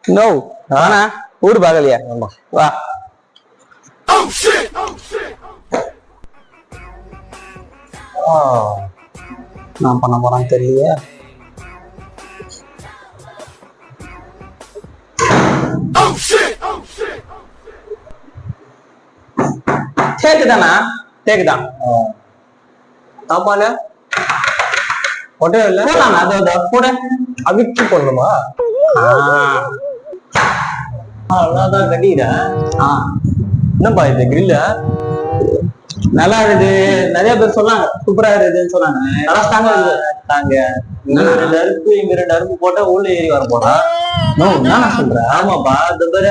No ஆனா ஊரு பாக்கலையா வா. நான் பண்ண போறான்னு தெரியலையே. கேக்குதானா? கேக்குதா? சாப்பாடு ஒட்டே இல்ல போடலாம். அதை கூட அவிச்சு போடணுமா? அவ்வளவுதான் கட்டிக்கிறேன். என்னப்பா இது கிரில்ல நல்லா இருக்குது. நிறைய பேர் சொன்னாங்க சூப்பரா இருக்குதுன்னு சொன்னாங்க. நல்லா தாங்க இங்க 2 அருப்பு இங்க 2 அருப்பு போட்டா உள்ள ஏறி வர போறான். என்ன சொல்ற? ஆமாப்பா இந்த பேர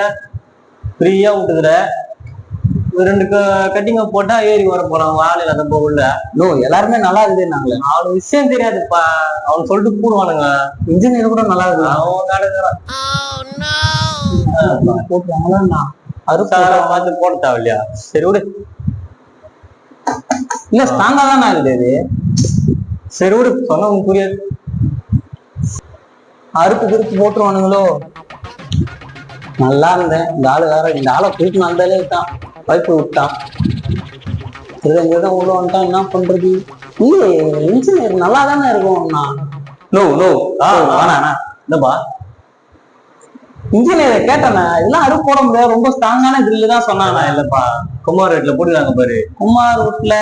ஃப்ரீயா விட்டுதுல 2 கட்டிங்க போட்டா ஏறி வர போறான். வாழையில அந்த உள்ள எல்லாருமே நல்லா இருக்குது. நாங்களே அவனுக்கு விஷயம் தெரியாதுப்பா. அவன் சொல்லிட்டு கூடுவானுங்க. இன்ஜினியர் கூட நல்லா இருக்குது. அவன் காடுங்கிறான் போட்டுவாங்களா? அருசார பார்த்து போட தேவையில்லையா? சரி விடு. இல்ல ஸ்ட்ராங்கா தானே இருக்குது இது. சரி விடு, சொன்ன உனக்கு புரியாது. அறுப்பு குறிப்பு போட்டுருவானுங்களோ? நல்லா இருந்தேன். இந்த ஆளை குறிப்பு நல்லாலே விட்டான். பைப்பு விட்டான். உள்ள வந்துட்டான். என்ன பண்றது? இல்ல இன்ஜினியர் நல்லா தானே இருக்கும். என்னப்பா இன்ஜினியர் கேட்டானே, இதெல்லாம் அறுப்பு போட முடியாது, ரொம்ப ஸ்ட்ராங்கான கிரில்லு தான் சொன்னானா. இல்லப்பா குமார் ரேட்ல போட்டுருக்காங்க பாரு. குமார் வீட்டுல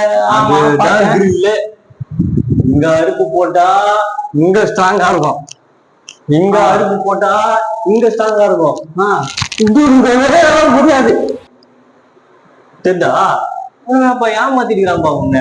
கிரில்லு இங்க அறுப்பு போட்டா இங்க ஸ்ட்ராங்கா இருக்கும். இங்க அறுப்பு போட்டா இங்க ஸ்ட்ராங்கா இருக்கும். முடியாது தெரியுதா? அப்ப ஏமாத்திருக்கிறான்பா உன்ன.